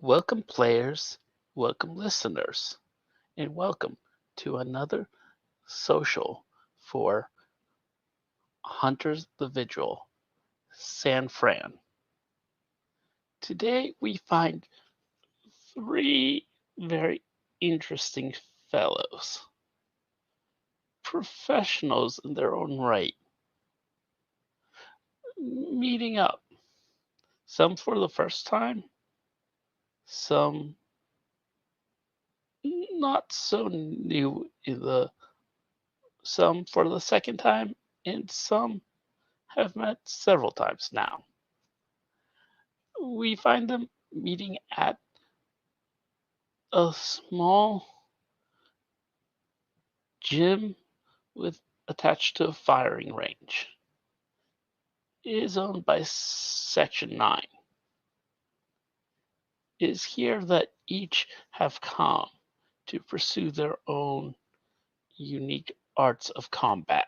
Welcome, players, welcome, listeners, and welcome to another social for Hunters the Vigil, San Fran. Today we find three very interesting fellows, professionals in their own right, meeting up. Some for the first time, some not so new in the some for the second time, and some have met several times now. We find them meeting at a small gym with attached to a firing range. It is owned by Section 9. It is here that each have come to pursue their own unique arts of combat.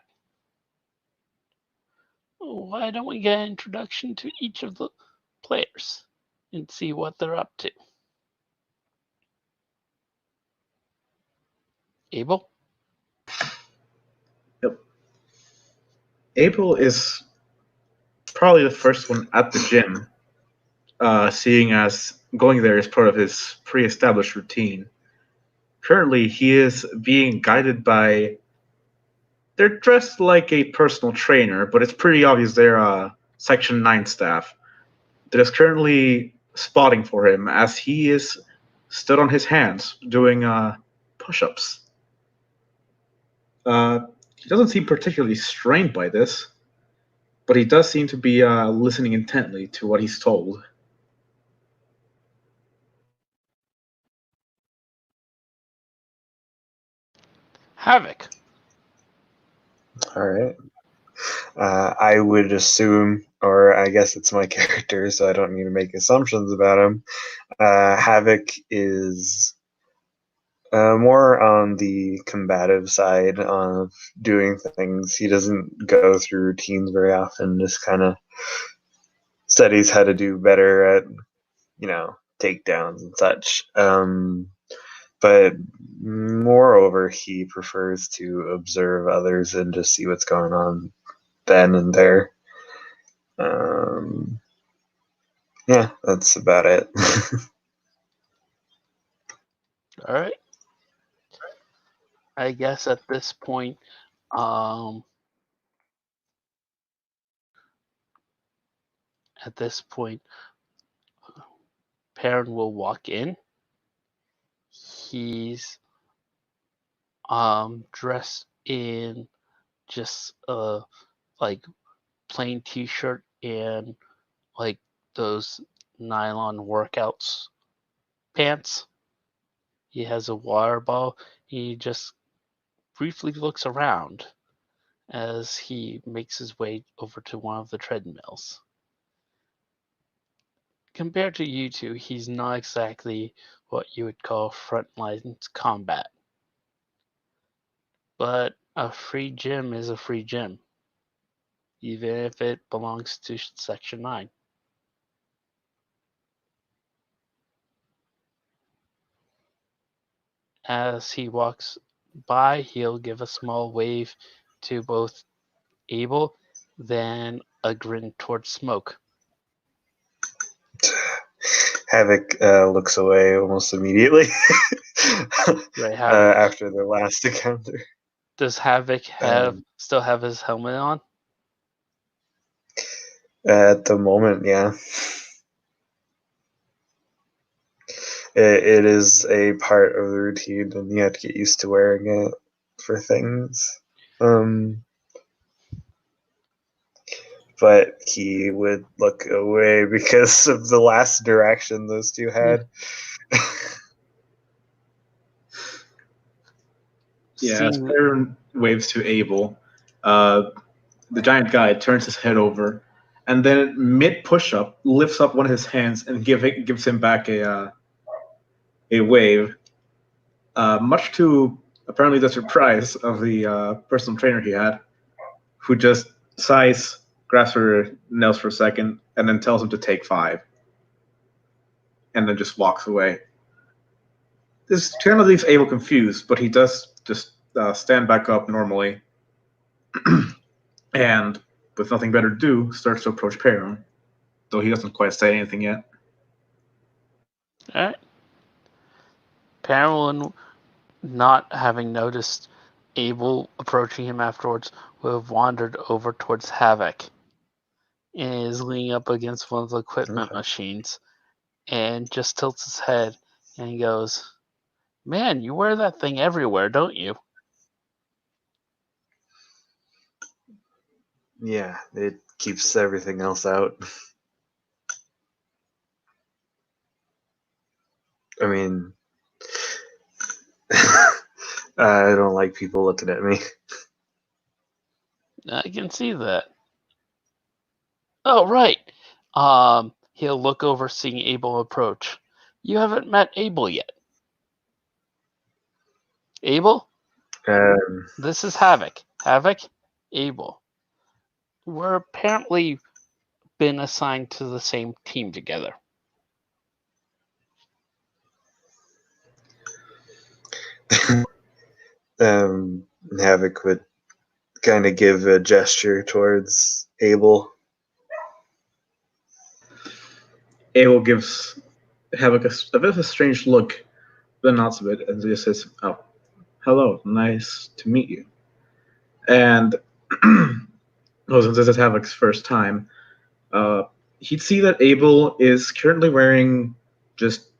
Why don't we get an introduction to each of the players and see what they're up to? Abel? Yep. Abel is probably the first one at the gym, seeing as going there is part of his pre-established routine. Currently, he is being guided by. They're dressed like a personal trainer, but it's pretty obvious they're Section 9 staff that is currently spotting for him as he is stood on his hands doing push-ups. He doesn't seem particularly strained by this, but he does seem to be listening intently to what he's told. Havoc. All right. I would assume, or I guess it's my character, so I don't need to make assumptions about him. Havoc is more on the combative side of doing things. He doesn't go through routines very often, just kind of studies how to do better at, takedowns and such. But moreover, he prefers to observe others and just see what's going on then and there. Yeah, that's about it. All right. I guess at this point, um, at this point, Perrin will walk in. He's dressed in just like plain t-shirt and like those nylon workouts pants. He has a water bottle. He just briefly looks around as he makes his way over to one of the treadmills. Compared to you two, he's not exactly what you would call frontline combat. But a free gym is a free gym, even if it belongs to Section 9. As he walks by, he'll give a small wave to both Abel, then a grin towards Smoke. Havoc looks away almost immediately Right, after their last encounter. Does Havoc still have his helmet on? At the moment, yeah. It is a part of the routine, and you have to get used to wearing it for things. But he would look away because of the last interaction those two had. Yeah, as Perrin waves to Abel, the giant guy turns his head over, and then mid push-up lifts up one of his hands and gives him back a wave. Much to apparently the surprise of the personal trainer he had, who just grabs her nails for a second, and then tells him to take 5. and then just walks away. This kind of leaves Abel confused, but he does just stand back up normally, and with nothing better to do, starts to approach Perrin, though he doesn't quite say anything yet. All right. Perrin, not having noticed Abel approaching him afterwards, will have wandered over towards Havoc and is leaning up against one of the equipment machines and just tilts his head and he goes, "Man, you wear that thing everywhere, don't you?" Yeah, it keeps everything else out. I mean, I don't like people looking at me. I can see that. Oh, right. He'll look over, seeing Abel approach. You haven't met Abel yet. Abel? This is Havoc. Havoc? Abel. We're apparently been assigned to the same team together. Havoc would kind of give a gesture towards Abel. Abel gives Havoc a bit of a strange look, then nods a bit and just says, "Oh, hello, nice to meet you." And since this is Havoc's first time, he'd see that Abel is currently wearing just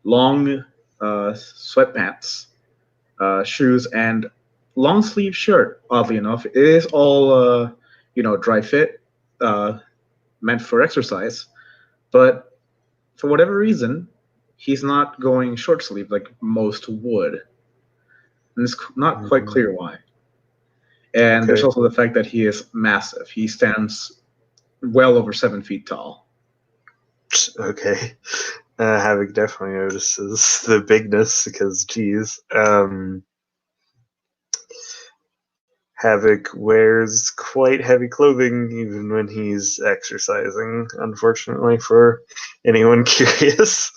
long sweatpants, shoes, and long sleeve shirt. Oddly enough, it is all dry fit, meant for exercise, but for whatever reason, he's not going short sleeve like most would, and it's not quite clear why. And there's also the fact that he is massive. He stands well over 7 feet tall. Okay. Havoc definitely notices the bigness because, geez. Havoc wears quite heavy clothing even when he's exercising, unfortunately, for anyone curious.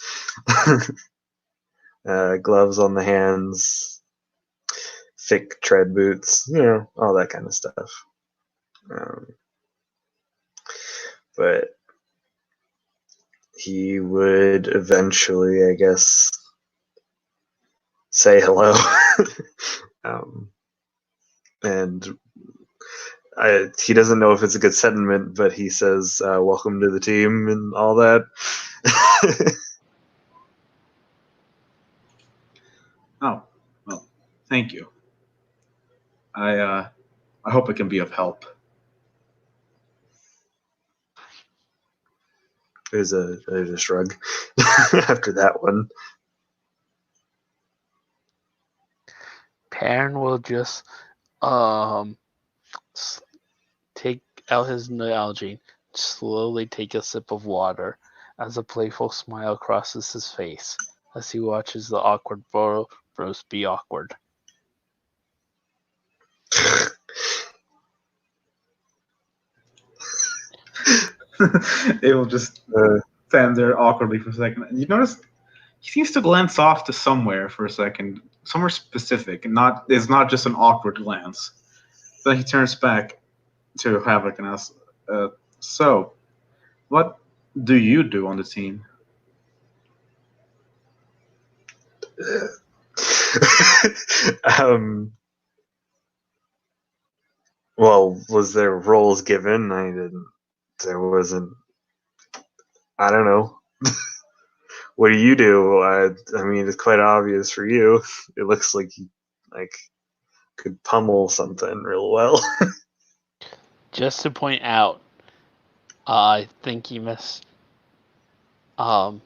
Gloves on the hands, thick tread boots, all that kind of stuff. But he would eventually, I guess, say hello. And he doesn't know if it's a good sentiment, but he says, "Welcome to the team," and all that. Oh, well, thank you. I hope it can be of help. There's a shrug after that one. Perrin will just take out his Nalgene, slowly take a sip of water as a playful smile crosses his face as he watches the awkward bros be awkward. It will just stand there awkwardly for a second. And you notice he seems to glance off to somewhere for a second, somewhere specific, and it's not just an awkward glance. Then he turns back to Havoc and asks, "So, what do you do on the team?" Well, was there roles given? There wasn't. I don't know. What do you do? I mean, it's quite obvious for you. It looks like you could pummel something real well. Just to point out, I think he missed. Isn't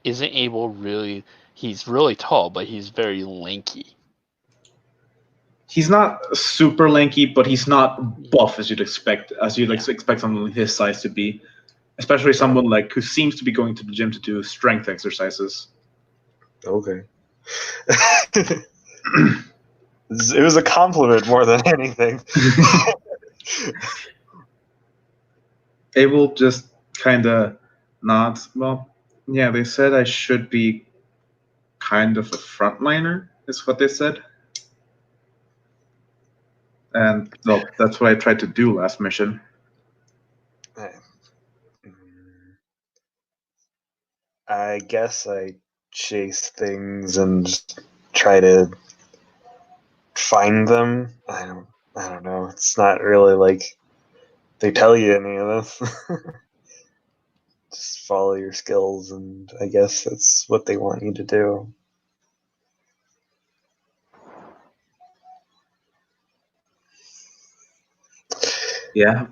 Abel really? He's really tall, but he's very lanky. He's not super lanky, but he's not buff as you'd expect. Expect someone his size to be, especially someone who seems to be going to the gym to do strength exercises. Okay. It was a compliment more than anything. Abel just kind of nods. Well, Yeah, they said I should be kind of a frontliner, is what they said. And well, that's what I tried to do last mission. I guess I chase things and just try to find them. I don't know. It's not really like they tell you any of this. Just follow your skills, and I guess that's what they want you to do. Yeah.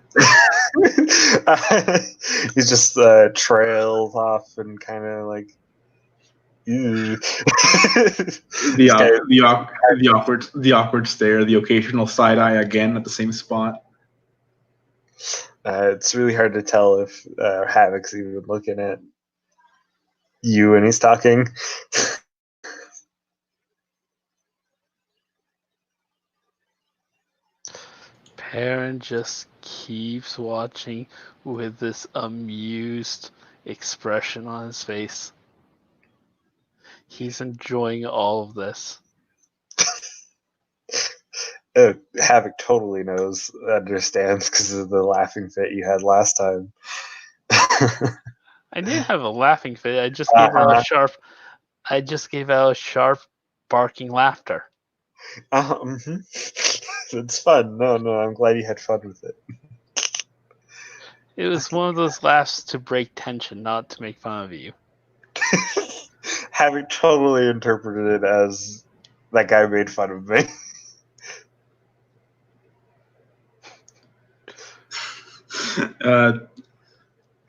He just trails off and kind of like. Ew. This guy- The awkward stare, the occasional side eye again at the same spot. it's really hard to tell if Havoc's even looking at you when he's talking. Perrin just keeps watching with this amused expression on his face. He's enjoying all of this. Havoc totally understands because of the laughing fit you had last time. I didn't have a laughing fit. I just gave out a sharp. I just gave out a sharp, barking laughter. It's fun. No, I'm glad you had fun with it. It was one of those laughs to break tension, not to make fun of you. Having totally interpreted it as that guy made fun of me.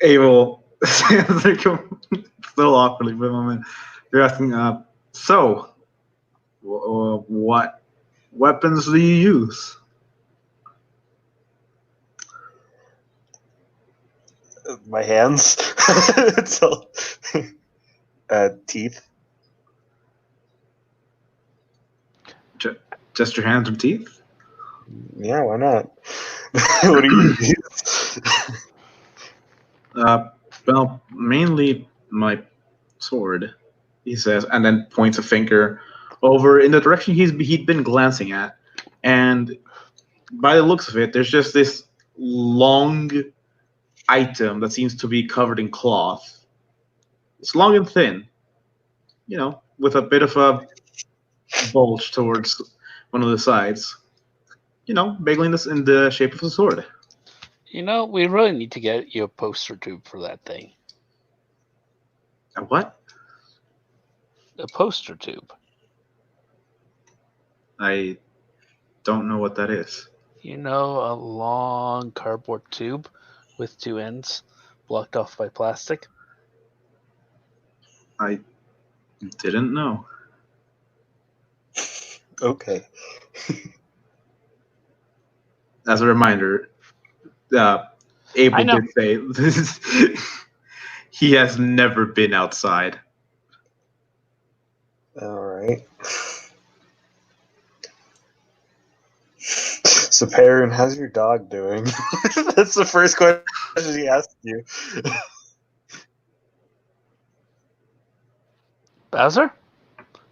Abel, still awkwardly for a moment. You're asking, so, what weapons do you use? My hands. So, teeth. Just your hands and teeth? Yeah, why not? What do you use? Well, mainly my sword, he says, and then points a finger over in the direction he'd been glancing at. And by the looks of it, there's just this long item that seems to be covered in cloth. It's long and thin, with a bit of a bulge towards one of the sides. Vaguely in the shape of a sword. We really need to get you a poster tube for that thing. A what? A poster tube. I don't know what that is. A long cardboard tube with two ends blocked off by plastic. I didn't know. Okay. As a reminder, Abel did say he has never been outside. All right. So, Perrin, how's your dog doing? That's the first question he asked you. Bowser?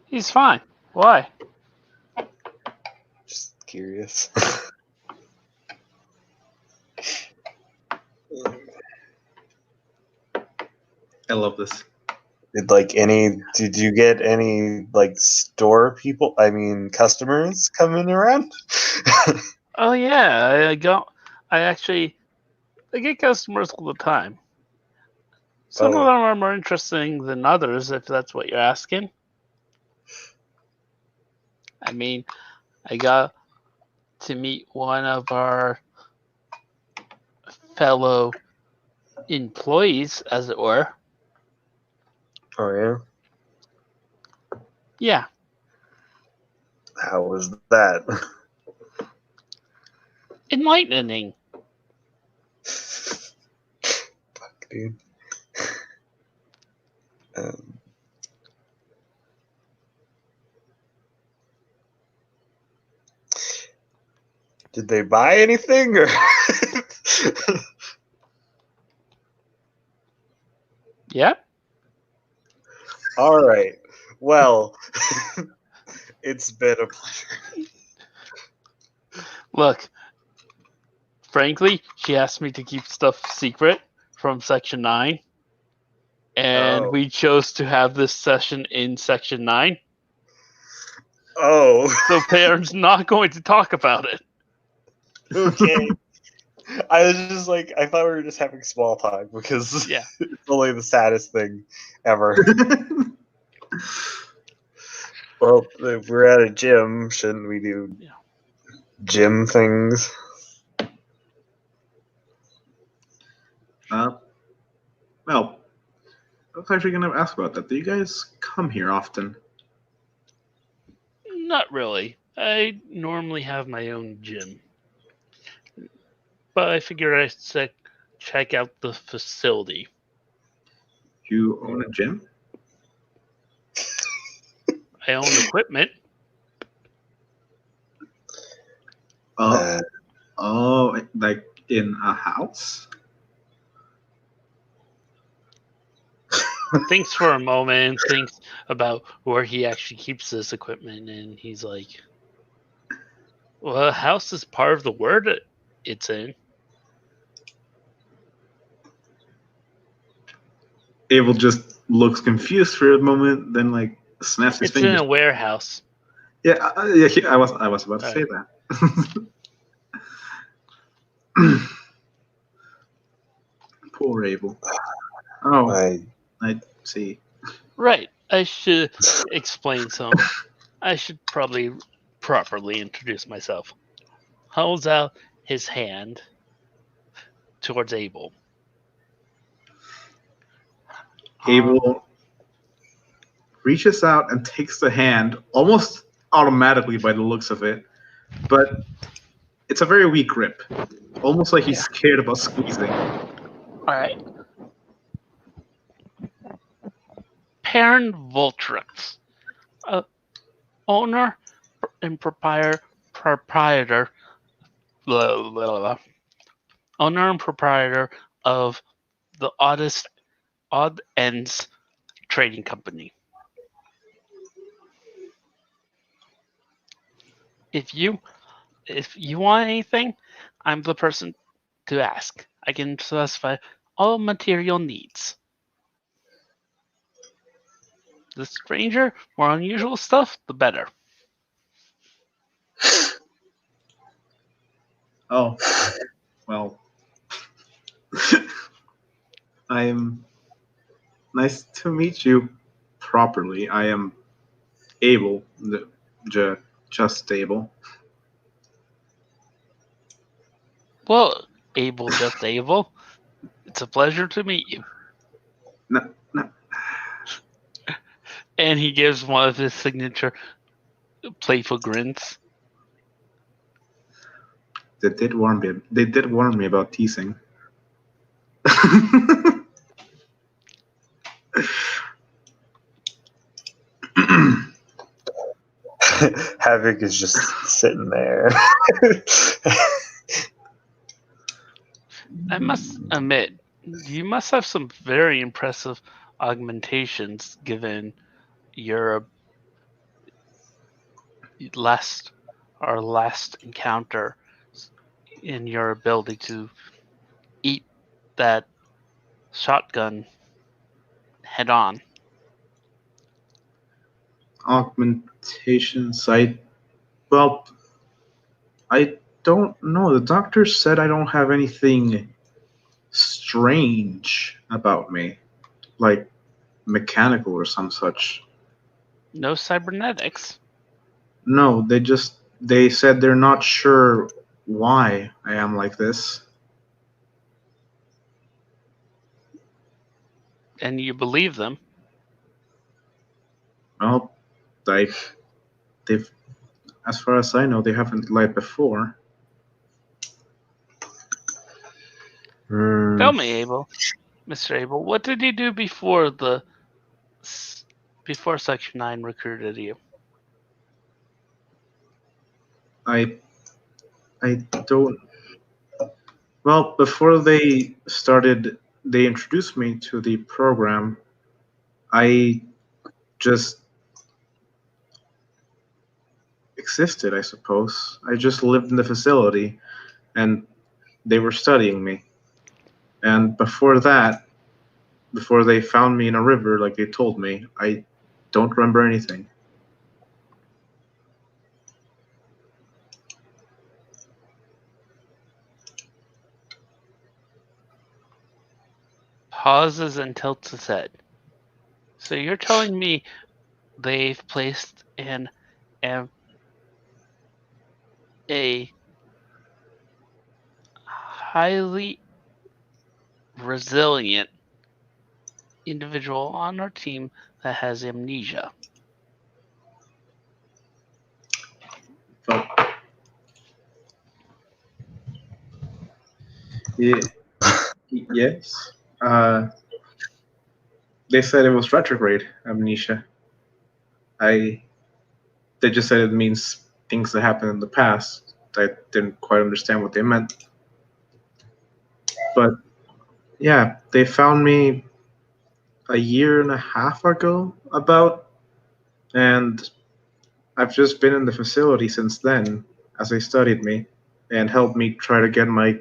He's fine. Why? Just curious. I love this. Did you get any store people, customers coming around? Oh yeah, I get customers all the time. Some of them are more interesting than others, if that's what you're asking. I got to meet one of our fellow employees, as it were. Oh, yeah? Yeah. How was that? Enlightening. Fuck, dude. Did they buy anything, or? Yeah. All right. Well, it's been a pleasure. Look, frankly, she asked me to keep stuff secret from Section 9, and Oh. we chose to have this session in Section 9, Oh, so Perrin's not going to talk about it. okay. I was just like, I thought we were just having small talk because Yeah. it's only the saddest thing ever. Well, if we're at a gym, shouldn't we do Yeah. gym things? Well, I was actually going to ask about that. Do you guys come here often? Not really. I normally have my own gym. But I figured I'd check out the facility. You own a gym? I own equipment. Oh, like in a house? Thinks for a moment, thinks about where he actually keeps this equipment, and he's like, well, a house is part of the word it's in. Abel just looks confused for a moment, then like snaps his It's in fingers. a warehouse. Yeah, I was about to say that. Poor Abel. Oh, I see. Right. I should explain some. I should probably properly introduce myself. Holds out his hand towards Abel. Abel reaches out and takes the hand almost automatically by the looks of it, but it's a very weak grip, almost like he's scared about squeezing. All right. Perrin Voltrix, owner and proprietor, owner and proprietor of the Odd Ends Trading Company. If you want anything, I'm the person to ask. I can specify all material needs. The stranger, more unusual stuff, the better. Oh, well. I'm nice to meet you properly. I am Abel, just Abel. Well, Abel, just Abel. It's a pleasure to meet you. No. And he gives one of his signature playful grins. They did warn me about teasing. Havoc is just sitting there. I must admit, you must have some very impressive augmentations given your last encounter in your ability to eat that shotgun head on. Augmentations, I don't know. The doctor said I don't have anything strange about me, like mechanical or some such. No cybernetics. No, they said they're not sure why I am like this. And you believe them. Well, they've, as far as I know, they haven't lied before. Tell me, Abel, Mr. Abel, what did you do before Section 9 recruited you? I don't. Well, before they introduced me to the program, I just existed, I suppose. I just lived in the facility, and they were studying me. And before that, before they found me in a river, like they told me, I don't remember anything. Pauses and tilts his head. So you're telling me they've placed a highly resilient individual on our team that has amnesia. Oh. Yeah. Yes. They said it was retrograde amnesia. They just said it means things that happened in the past. I didn't quite understand what they meant. But yeah, they found me a year and a half ago, about, and I've just been in the facility since then as they studied me and helped me try to get my.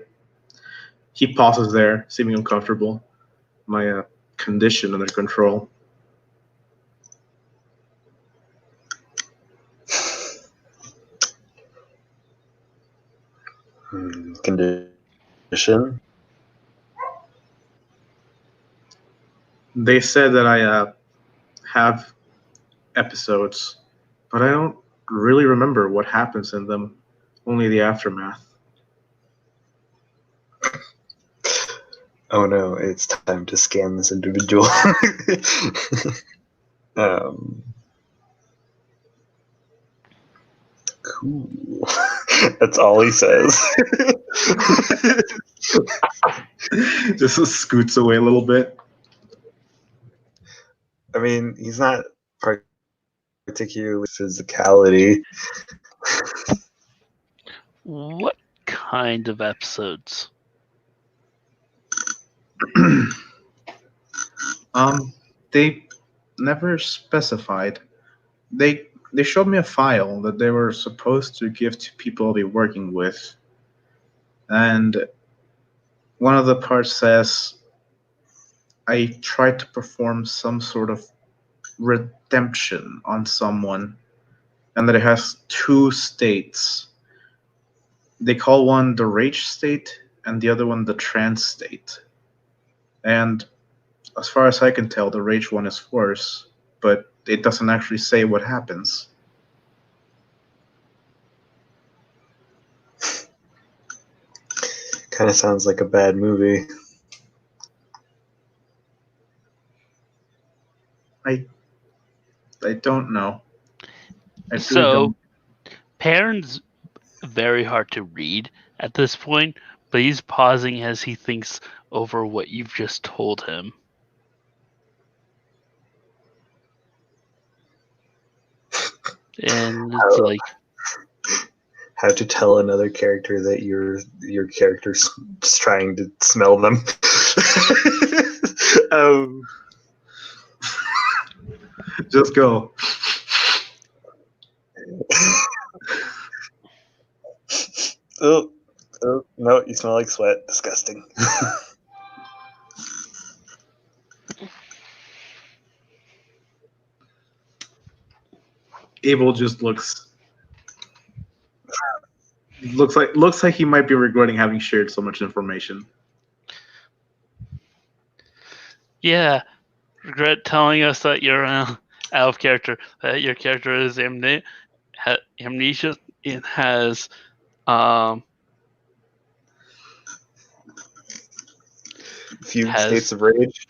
He pauses there, seeming uncomfortable. My condition under control. Condition. They said that I have episodes, but I don't really remember what happens in them. Only the aftermath. Oh no, it's time to scan this individual. Cool. That's all he says. Just scoots away a little bit. I mean, he's not particularly physicality. What kind of episodes? They never specified. They showed me a file that they were supposed to give to people I'll be working with, and one of the parts says I tried to perform some sort of redemption on someone, and that it has two states. They call one the rage state and the other one the trance state. And as far as I can tell, the rage one is worse, but it doesn't actually say what happens. Kind of sounds like a bad movie. I don't know. I really So, don't. Perrin's very hard to read at this point, but he's pausing as he thinks over what you've just told him. And it's like, how to tell another character that your character's trying to smell them. Just go. Oh, no, you smell like sweat. Disgusting. Abel just looks like he might be regretting having shared so much information. yeah, regret telling us that you're out of character, that your character is amnesia and has Few states of rage.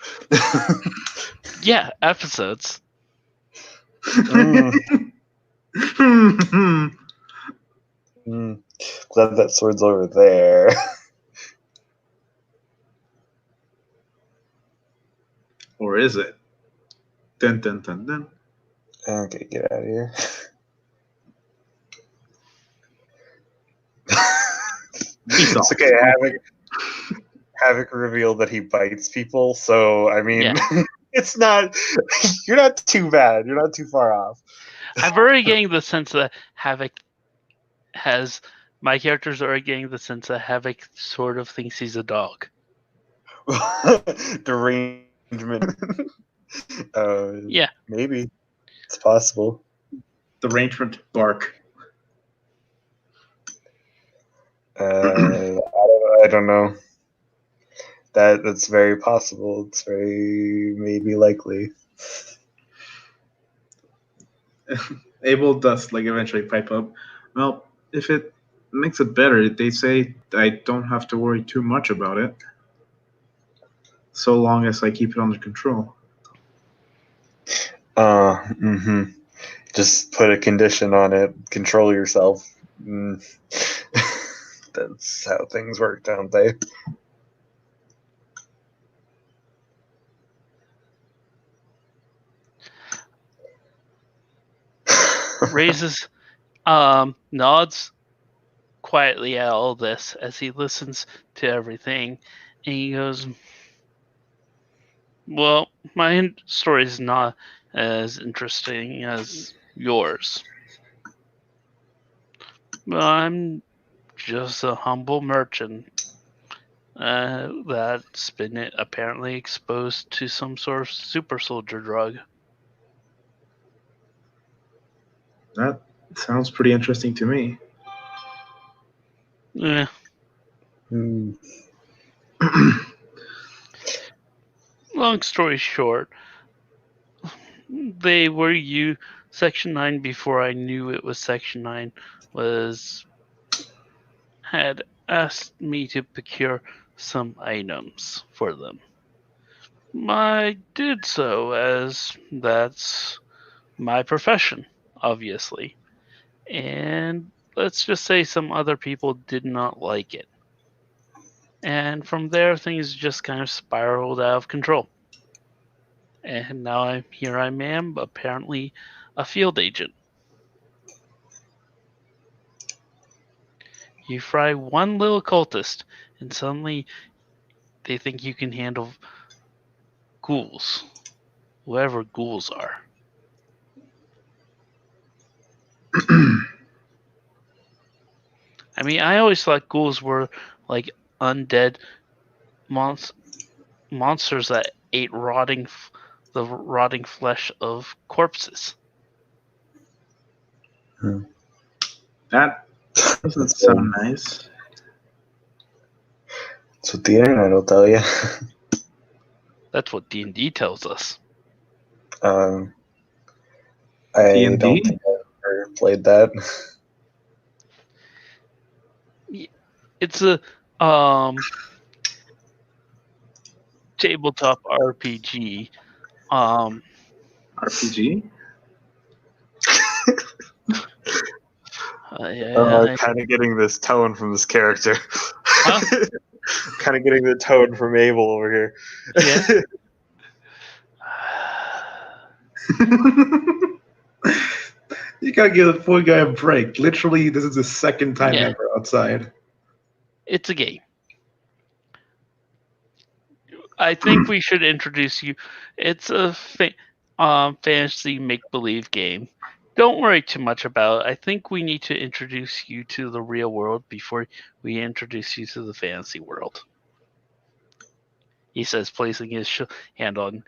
yeah, episodes. Glad that sword's over there. Or is it? Dun dun dun dun. Okay, get out of here. It's okay. Havoc revealed that he bites people, so I mean, Yeah. It's not. You're not too bad. You're not too far off. I'm already getting the sense that Havoc has. My character's already getting the sense that Havoc sort of thinks he's a dog. Derangement. Yeah. Maybe it's possible. Derangement bark. I don't know. That's very possible. It's very maybe likely. Abel does eventually pipe up. Well, if it makes it better, they say I don't have to worry too much about it, so long as I keep it under control. Just put a condition on it. Control yourself. That's how things work, don't they? Raises, nods quietly at all this as he listens to everything, and he goes, "Well, my story is not as interesting as yours. But I'm just a humble merchant that's been apparently exposed to some sort of super soldier drug." That sounds pretty interesting to me. Yeah. Long story short, they were Section 9 before I knew it was Section 9 had asked me to procure some items for them. I did so as that's my profession, obviously. And let's just say some other people did not like it. And from there, things just kind of spiraled out of control. And now here I am, apparently a field agent. You fry one little cultist, and suddenly they think you can handle ghouls, whoever ghouls are. I mean, I always thought ghouls were like undead monsters that ate the rotting flesh of corpses. That doesn't sound nice. That's what the internet will tell you. That's what D&D tells us. I D&D? don't think I've ever played that. It's a tabletop RPG. RPG? I'm kind of getting this tone from this character. Huh? Kind of getting the tone from Abel over here. Yeah. You gotta give the poor guy a break. Literally, this is the second time ever outside. It's a game. I think we should introduce you. It's a fantasy make-believe game. Don't worry too much about it. I think we need to introduce you to the real world before we introduce you to the fantasy world. He says, placing his hand on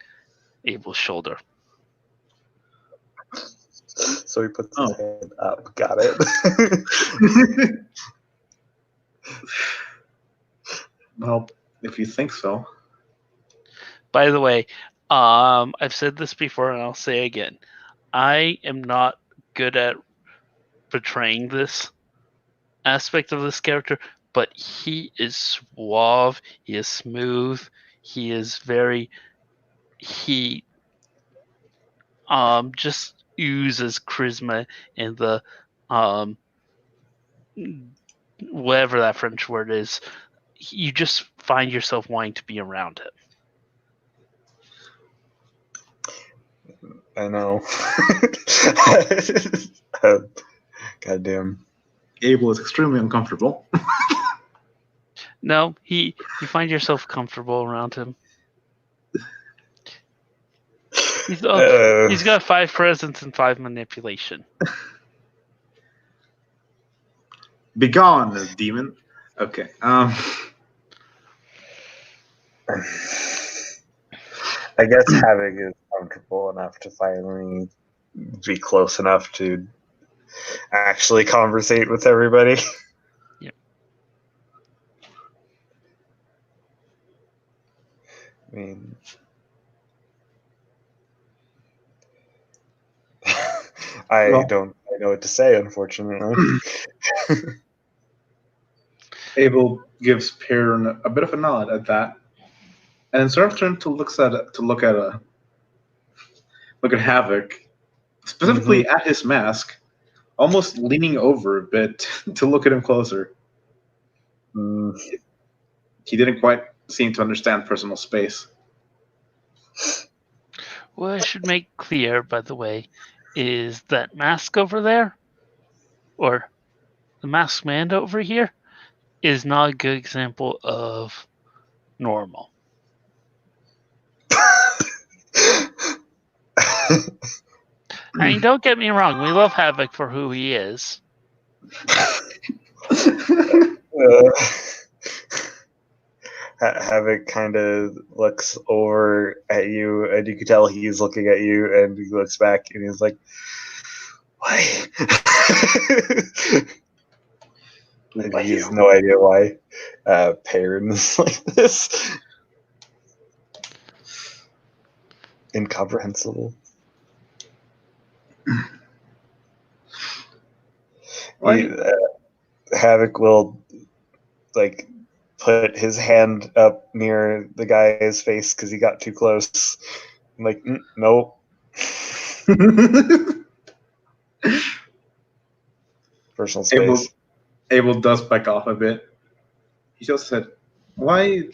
Abel's shoulder. So he puts his hand up. Got it. Well, if you think so. By the way, I've said this before and I'll say again. I am not good at portraying this aspect of this character, but he is suave, he is smooth, he is he just oozes charisma and the whatever that French word is. You just find yourself wanting to be around him. I know. Goddamn. Abel is extremely uncomfortable. No, you find yourself comfortable around him. He's got 5 presence and 5 manipulation. Begone, demon. Okay. I guess Havoc is comfortable enough to finally be close enough to actually conversate with everybody. Yep. I mean, I don't know what to say, unfortunately. Abel gives Perrin a bit of a nod at that, and then sort of turns to look at Havoc, specifically at his mask, almost leaning over a bit to look at him closer. He didn't quite seem to understand personal space. What I should make clear, by the way, is that mask over there, or the masked man over here, is not a good example of normal. I mean, don't get me wrong, we love Havoc for who he is. Havoc kind of looks over at you, and you can tell he's looking at you, and he looks back, and he's like, "Why?" And he has no idea why Perrin is like this. Incomprehensible. Havoc will like put his hand up near the guy's face because he got too close. I'm like, nope. Personal space. Abel does back off a bit. He just said, "Why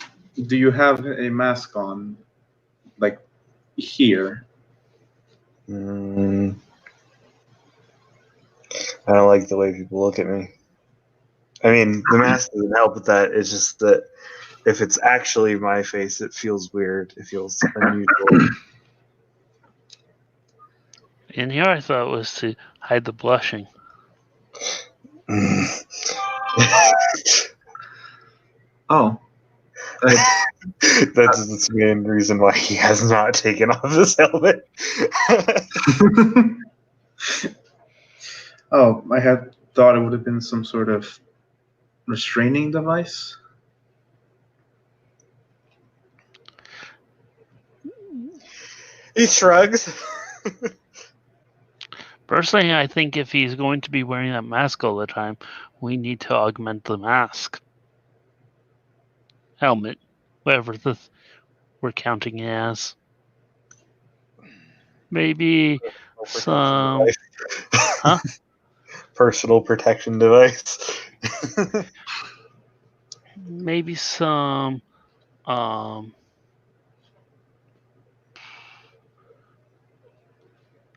do you have a mask on, like, here?" I don't like the way people look at me. I mean, the mask doesn't help with that. It's just that if it's actually my face, it feels weird. It feels unusual. And here I thought it was to hide the blushing. Oh. That's the main reason why he has not taken off his helmet. Oh, I had thought it would have been some sort of restraining device. He shrugs. Personally, I think if he's going to be wearing that mask all the time, we need to augment the mask. Helmet, whatever we're counting it as. Maybe some... Huh? Personal protection device. Maybe some...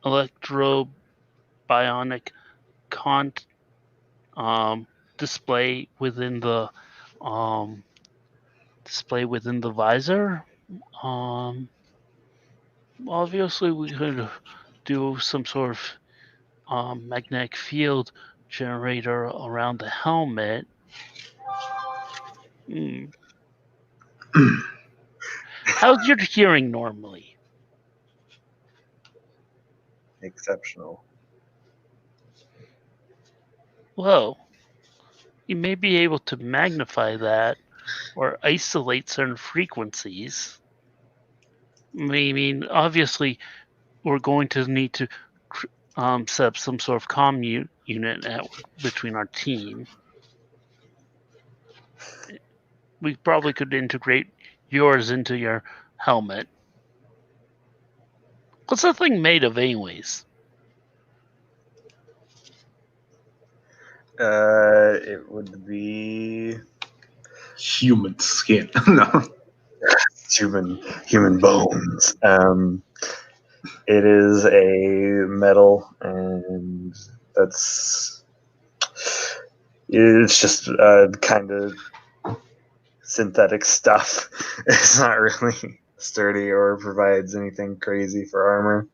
electro-bionic display within the visor. Obviously, we could do some sort of magnetic field generator around the helmet. How's your hearing normally? Exceptional. Well, you may be able to magnify that or isolate certain frequencies. I mean, obviously, we're going to need to set up some sort of comm unit network between our team. We probably could integrate yours into your helmet. What's that thing made of, anyways? It would be human skin. No, human bones. It is a metal, and it's just kind of synthetic stuff. It's not really sturdy or provides anything crazy for armor.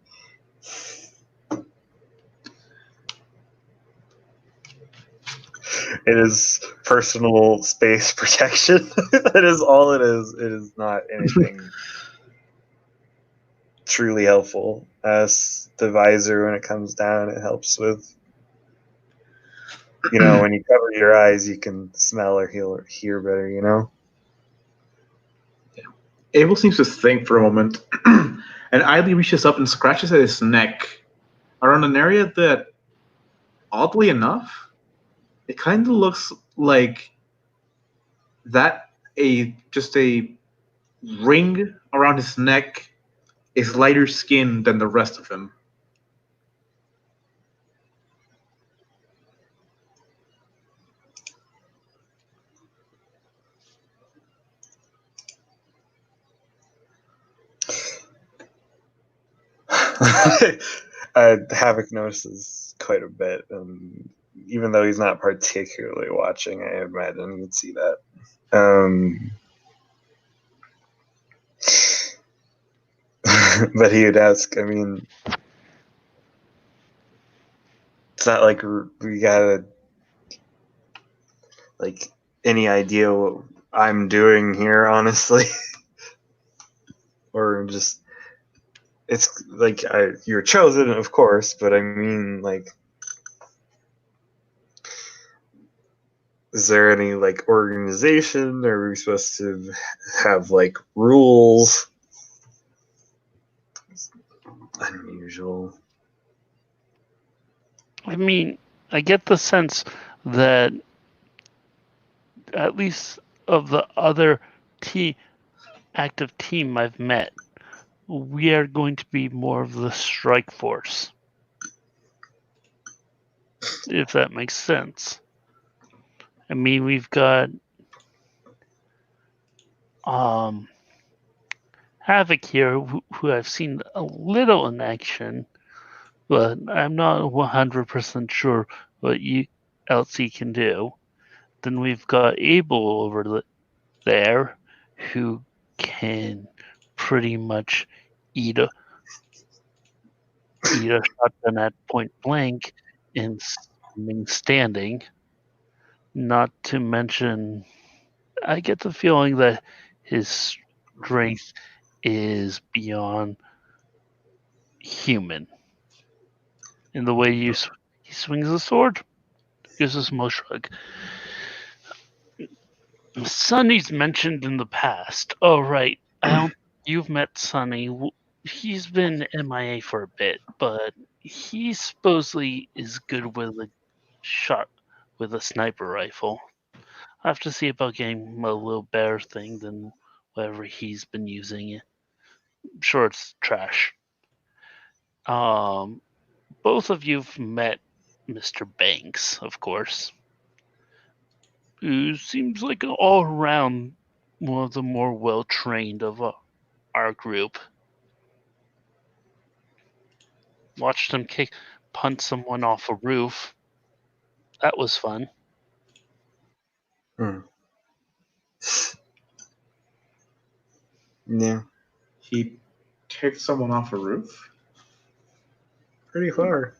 It is personal space protection. That is all it is. It is not anything truly helpful. As the visor, when it comes down, it helps with, when you cover your eyes, you can smell or hear better, Abel seems to think for a moment, and idly reaches up and scratches at his neck around an area that, oddly enough, it kind of looks like that just a ring around his neck is lighter skinned than the rest of him. Havoc notices quite a bit, and even though he's not particularly watching, I imagine he'd see that. But he would ask, it's not like we got any idea what I'm doing here, honestly. Or just, it's like you're chosen, of course, but is there any organization? Are we supposed to have rules? It's unusual. I get the sense that at least of the other active team I've met, we are going to be more of the strike force. If that makes sense. We've got Havoc here, who I've seen a little in action, but I'm not 100% sure what else he can do. Then we've got Abel over there, who can pretty much eat a shotgun at point blank and standing. Not to mention, I get the feeling that his strength is beyond human. In the way he swings a sword, gives a small shrug. Sonny's mentioned in the past. Oh, right. You've met Sonny. He's been MIA for a bit, but he supposedly is good with a shot with a sniper rifle. I have to see about getting him a little better thing than whatever he's been using. I'm sure it's trash. Both of you've met Mr. Banks, of course, who seems like all around one of the more well-trained of our group. Watched him punt someone off a roof. That was fun. Yeah. He kicked someone off a roof? Pretty far.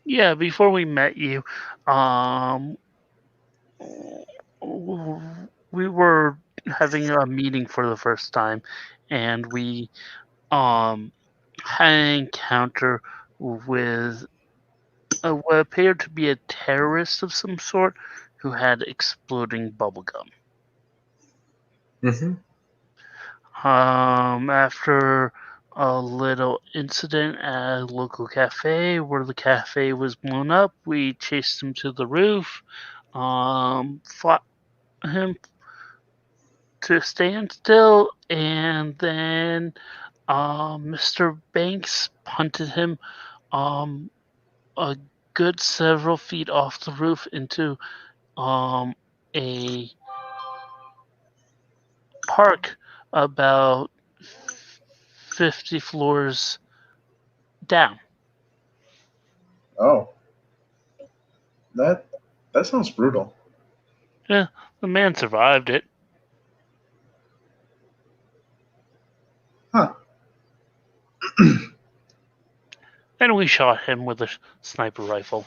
Yeah, before we met you, we were having a meeting for the first time, and we had an encounter with what appeared to be a terrorist of some sort who had exploding bubblegum. Mm-hmm. After a little incident at a local cafe where the cafe was blown up, we chased him to the roof, fought him to stand still, and then Mr. Banks punted him a good several feet off the roof into a park about 50 floors down. Oh. That sounds brutal. Yeah, the man survived it. Huh. And we shot him with a sniper rifle.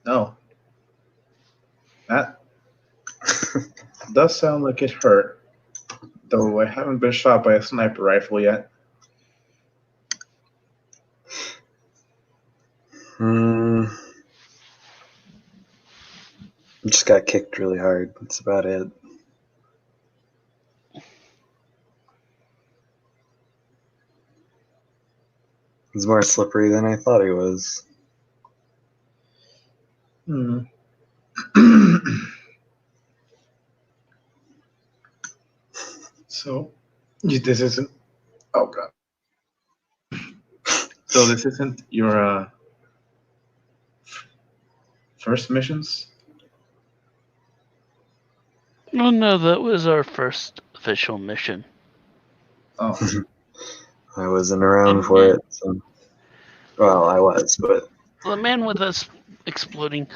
No. That does sound like it hurt. Though I haven't been shot by a sniper rifle yet. Just got kicked really hard. That's about it. He's more slippery than I thought he was. So, this isn't. Oh god. So this isn't your first missions? Oh no, that was our first official mission. Oh. I wasn't around for it. So. Well, I was, but The man with us exploding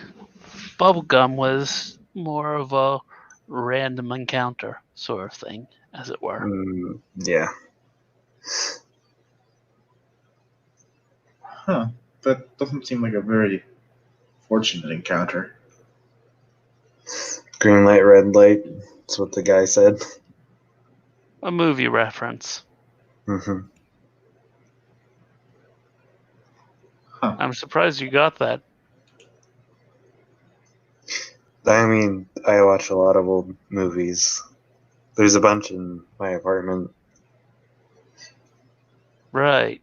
bubblegum was more of a random encounter sort of thing, as it were. Yeah. Huh. That doesn't seem like a very fortunate encounter. Green light, red light. That's what the guy said. A movie reference. Mm-hmm. Huh. I'm surprised you got that. I mean, I watch a lot of old movies. There's a bunch in my apartment. Right.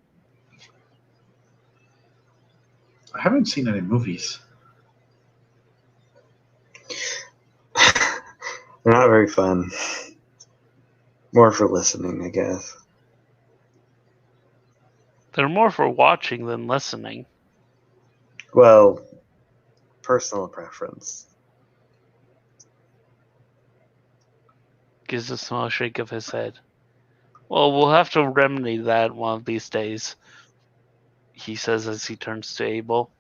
I haven't seen any movies. They're not very fun. More for listening, I guess. They're more for watching than listening. Well, personal preference. Gives a small shake of his head. Well, we'll have to remedy that one of these days, he says as he turns to Abel.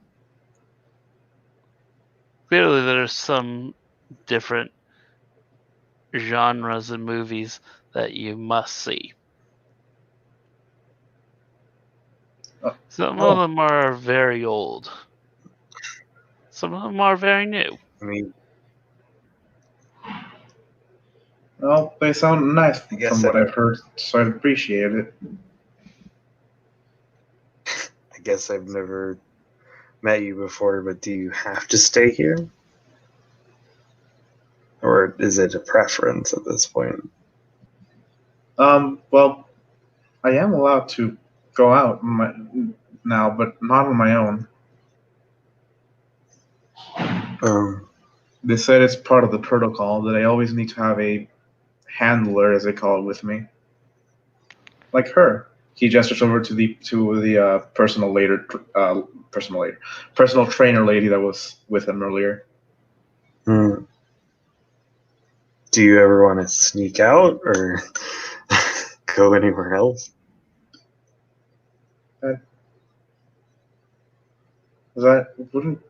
Clearly, there's some different genres of movies that you must see. Some of them are very old. Some of them are very new. I mean, Well, they sound nice I guess from what I've heard, so I'd appreciate it. I guess I've never met you before, but do you have to stay here? Or is it a preference at this point? Well, I am allowed to go out now, but not on my own. They said it's part of the protocol that I always need to have a handler, as they call it, with me. Like her. He gestures over to the personal trainer lady that was with him earlier. Do you ever want to sneak out or go anywhere else? That wouldn't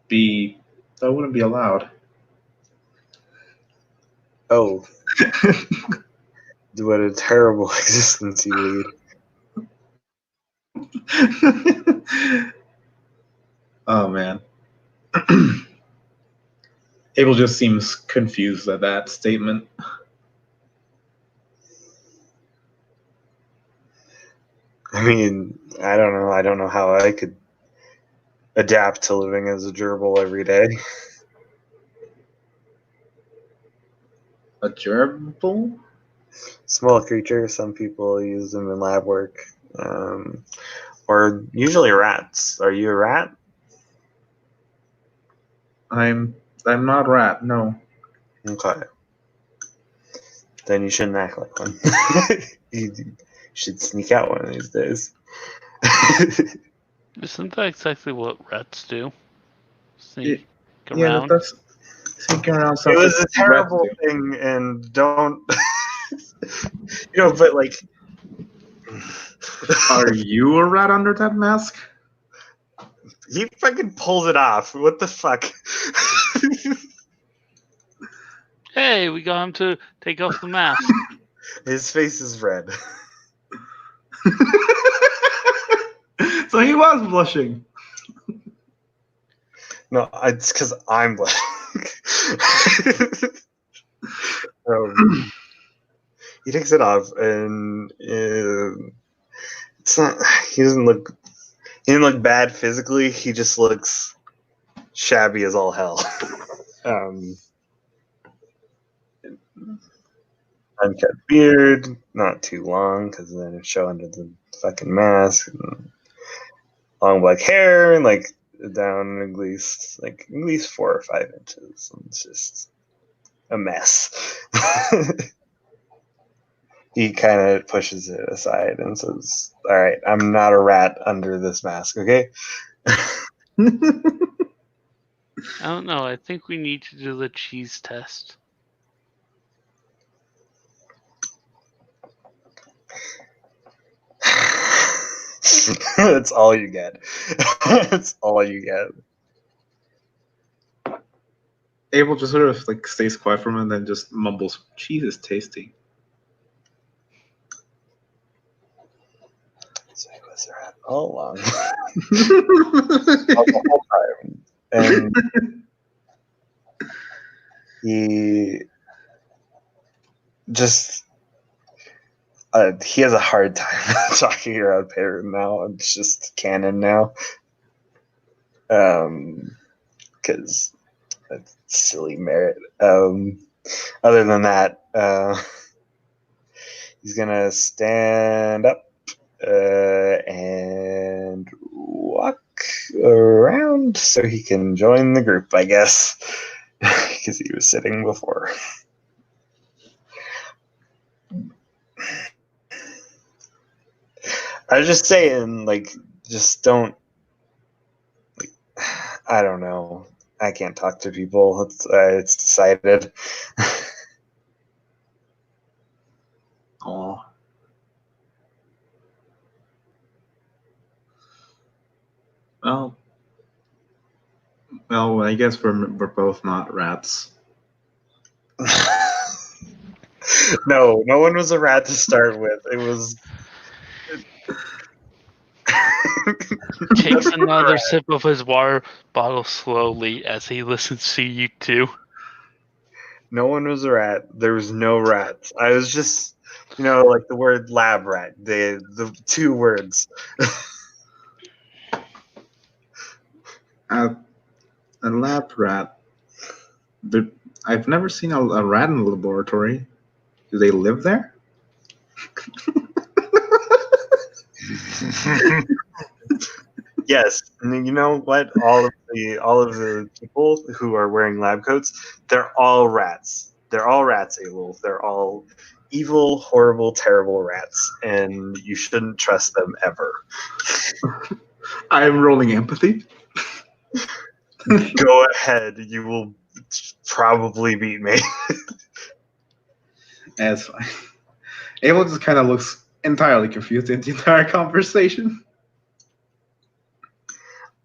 be allowed. Oh. What a terrible existence you lead. Oh man. Abel just seems confused at that statement. I mean, I don't know. I don't know how I could adapt to living as a gerbil every day. A gerbil? Small creature. Some people use them in lab work. Or usually rats. Are you a rat? I'm not a rat, no. Okay. Then you shouldn't act like one. You should sneak out one of these days. Isn't that exactly what rats do? Sneak around? Yeah, that's sneaking around. It was a terrible thing, and don't... but like... Are you a rat under that mask? He fucking pulls it off. What the fuck? Hey, we got him to take off the mask. His face is red. So he was blushing. No, it's because I'm black. He takes it off, and it's not. He doesn't look. He didn't look bad physically. He just looks shabby as all hell. Uncut beard, not too long, because then it'd show under the fucking mask. And long black hair, and like down at least 4 or 5 inches. And it's just a mess. He kind of pushes it aside and says, "All right, I'm not a rat under this mask, okay?" I don't know. I think we need to do the cheese test. That's all you get. That's all you get. Abel just sort of like stays quiet for a minute and then just mumbles, "Cheese is tasty." So he was a rat all along. The whole time. And he just he has a hard time talking around Perrin now. It's just canon now. Because that's silly merit. Other than that, he's gonna stand up and walk around so he can join the group, I guess, because he was sitting before. I was just saying, like, just don't. Like, I don't know. I can't talk to people. It's decided. Oh. Well, I guess we're both not rats. No one was a rat to start with. It was. Takes another sip of his water bottle slowly as he listens to you two. No one was a rat. There was no rats. I was just, like the word lab rat. The 2 words. A lab rat. I've never seen a rat in the laboratory. Do they live there? Yes, and you know what? All of the people who are wearing lab coats, they're all rats. They're all rats, Abel. They're all evil, horrible, terrible rats, and you shouldn't trust them ever. I'm rolling empathy. Go ahead. You will probably beat me. That's fine. Abel just kind of looks entirely confused in the entire conversation.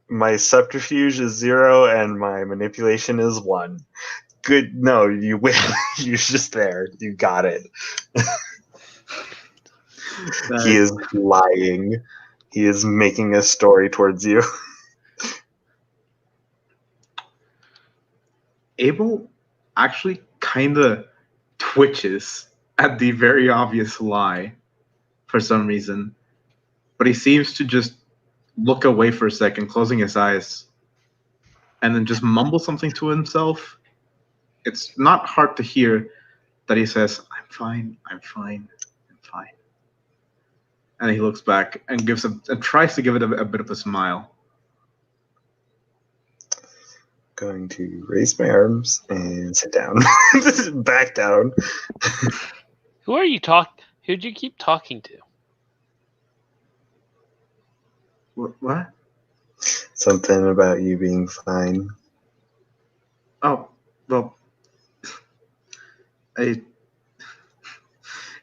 My subterfuge is 0 and my manipulation is 1. Good. No, you win. You're just there. You got it. He is lying. He is making a story towards you. Abel actually kind of twitches at the very obvious lie for some reason, but he seems to just look away for a second, closing his eyes, and then just mumble something to himself. It's not hard to hear that he says, "I'm fine, I'm fine, I'm fine." And he looks back and tries to give it a bit of a smile. Going to raise my arms and sit down. Back down. Who'd you keep talking to? What? Something about you being fine. Oh, well,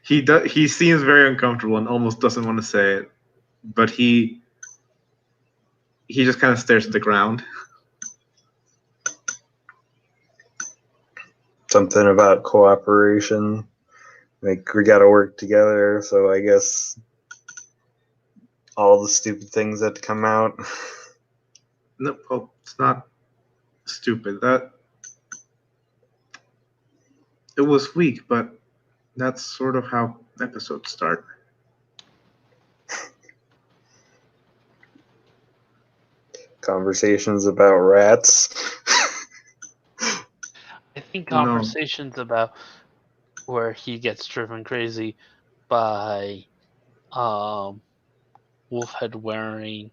he seems very uncomfortable and almost doesn't want to say it, but he just kind of stares at the ground. Something about cooperation. Like, we gotta work together, so I guess all the stupid things that come out. No, well, it's not stupid. That it was weak, but that's sort of how episodes start. Conversations about rats. I think No. conversations about where he gets driven crazy by Wolfhead wearing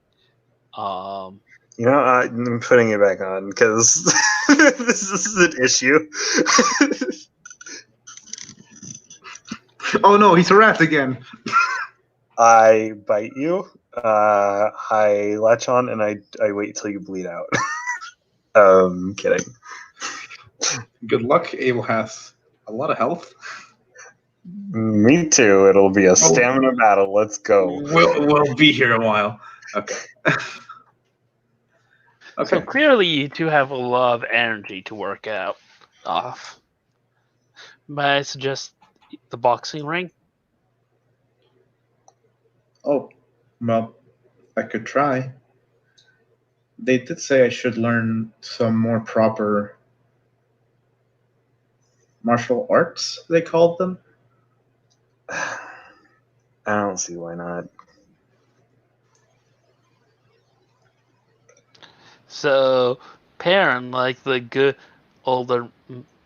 You know, I'm putting it back on because this is an issue. Oh no, he's a rat again. I bite you, I latch on, and I wait till you bleed out. Kidding. Good luck. Abel has a lot of health. Me too. It'll be a stamina battle. Let's go. We'll be here a while. Okay. So clearly you two have a lot of energy to work out off. May I suggest the boxing ring? Oh, well, I could try. They did say I should learn some more proper martial arts, they called them. I don't see why not. So Perrin, like the good older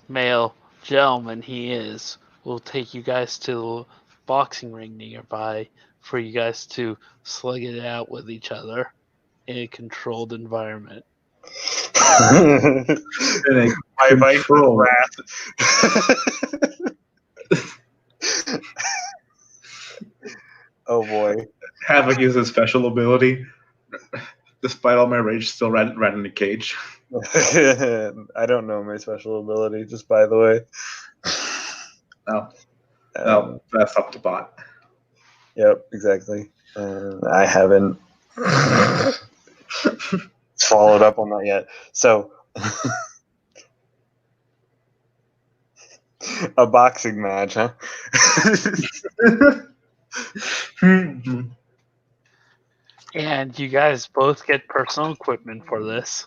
male gentleman he is, will take you guys to the boxing ring nearby for you guys to slug it out with each other in a controlled environment. In a My bite is control. wrath. Oh boy. Havoc uses special ability. Despite all my rage, still ran in the cage. I don't know my special ability, just by the way. No, that's up to bot. Yep, exactly. I haven't followed up on that yet. So, a boxing match, huh? And you guys both get personal equipment for this.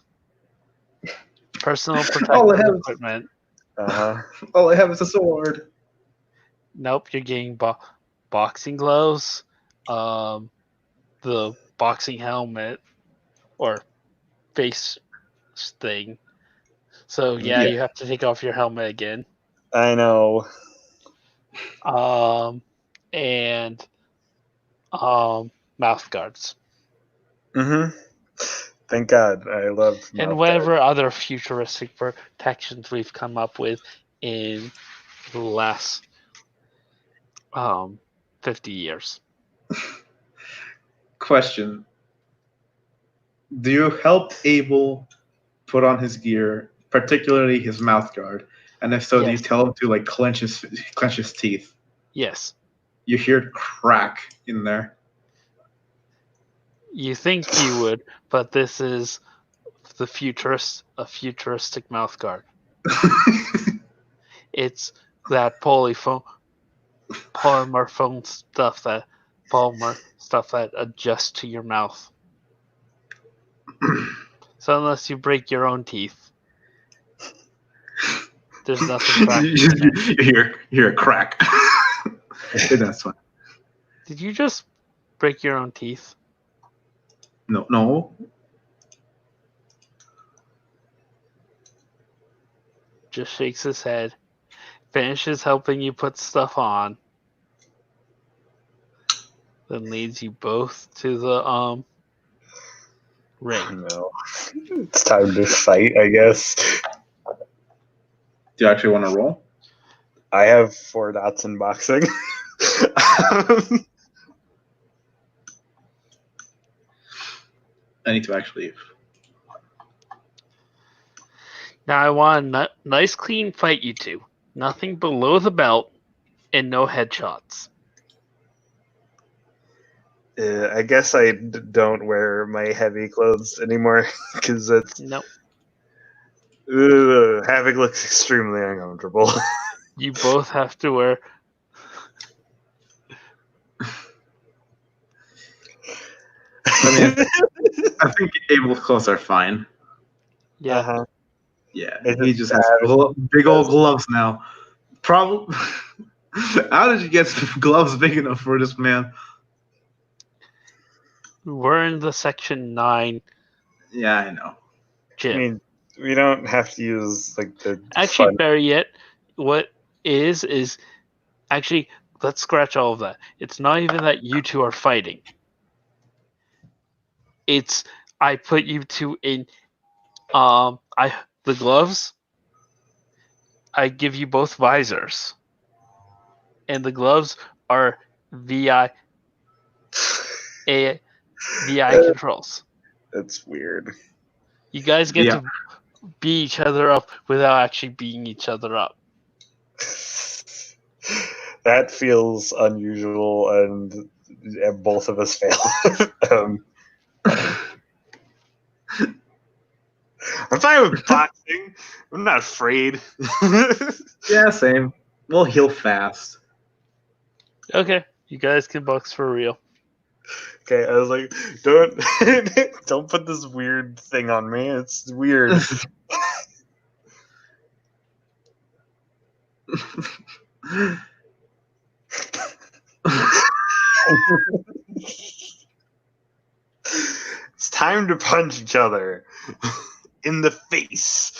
Personal All I protective have- equipment. Uh-huh. All I have is a sword. Nope, you're getting boxing gloves, the boxing helmet, or face thing. So yeah, Yeah. you have to take off your helmet again. I know. And mouth guards. Mm-hmm. Thank God. I love And mouth whatever other futuristic protections we've come up with in the last 50 years. Question. Do you help Abel put on his gear, particularly his mouth guard? And if so, do you Yes. tell him to like clench his teeth? Yes. You hear crack in there. You think you would, but this is a futuristic mouth guard. It's that polymer stuff that adjusts to your mouth. So unless you break your own teeth, there's nothing practical. you hear a crack. That's fine. Did you just break your own teeth? No. Just shakes his head, finishes helping you put stuff on, then leads you both to the ring. No. It's time to fight, I guess. Do you actually want to roll? I have 4 dots in boxing. I need to actually. Now I want a nice clean fight, you two. Nothing below the belt, and no headshots. I guess I don't wear my heavy clothes anymore because that's Nope. Havoc looks extremely uncomfortable. You both have to wear I think Abel's clothes are fine. Yeah. Uh-huh. Yeah, It's he just just has big old gloves now. Probably. How did you get gloves big enough for this man? We're in the Section 9 Yeah, I know. I gym. mean, we don't have to use like the Actually, fun. better yet, what is actually, let's scratch all of that. It's not even that you two are fighting. It's I put you two in the gloves. I give you both visors, and the gloves are VI controls. That's weird. You guys get Yeah. to beat each other up without actually beating each other up. That feels unusual, and both of us fail. I'm fine with boxing. I'm not afraid. Yeah, same. We'll heal fast. Okay, you guys can box for real. Okay, I was like, don't put this weird thing on me. It's weird. It's time to punch each other in the face.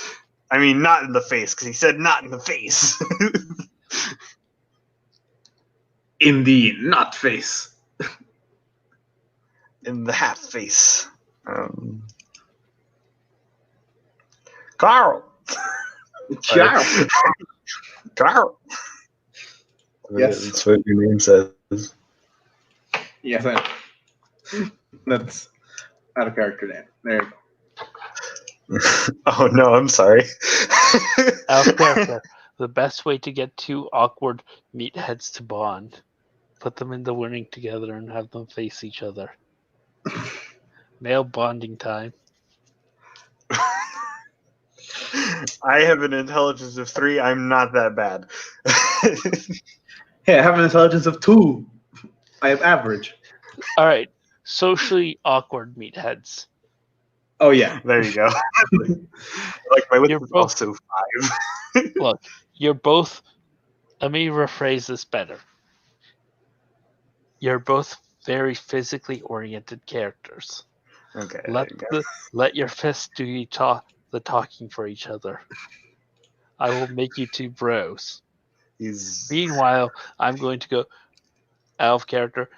I mean, not in the face, because he said not in the face. In the not face. In the half face. Carl! Ciao. Carl! Yes. That's what your name says. Yes, that's out of character name. There you go. Oh no, I'm sorry. Out of character. The best way to get two awkward meatheads to bond. Put them in the ring together and have them face each other. Male bonding time. I have an intelligence of 3. I'm not that bad. Hey, I have an intelligence of 2. I am average. All right, socially awkward meatheads. Oh yeah. There you go. Like my wit You're is both- also 5. Look, you're both. Let me rephrase this better. You're both very physically oriented characters. Okay. Let your fists do the talking for each other. I will make you two bros. Meanwhile, I'm going to go out of character.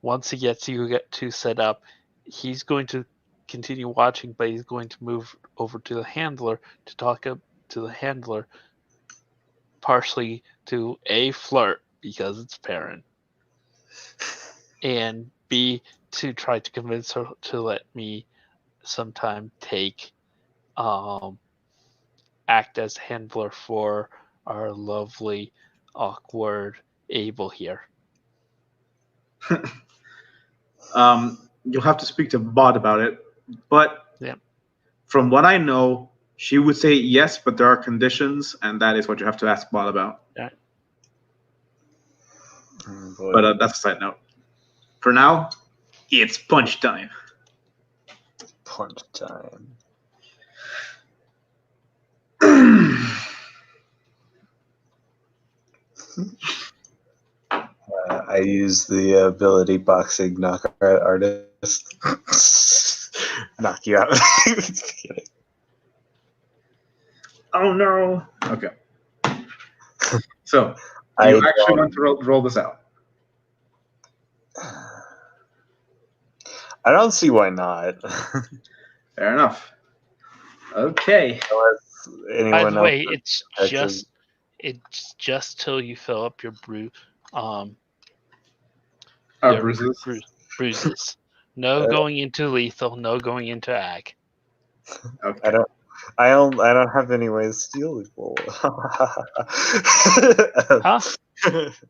Once he gets you two set up, he's going to continue watching, but he's going to move over to the handler to talk to the handler, partially to A, flirt because it's Perrin, and B, to try to convince her to let me sometime act as handler for our lovely, awkward Abel here. You'll have to speak to Bod about it. But Yeah. from what I know, she would say yes, but there are conditions, and that is what you have to ask Bod about. Yeah. But that's a side note. For now, it's punch time. Punch time. I use the ability boxing knockout artist. Knock you out. Oh no. Okay. So, I you actually want to roll this out? I don't see why not. Fair enough. Okay. By the way, it's just till you fill up your bruises. No going into lethal. No going into ag. Okay. I don't have any way to steal lethal. Huh?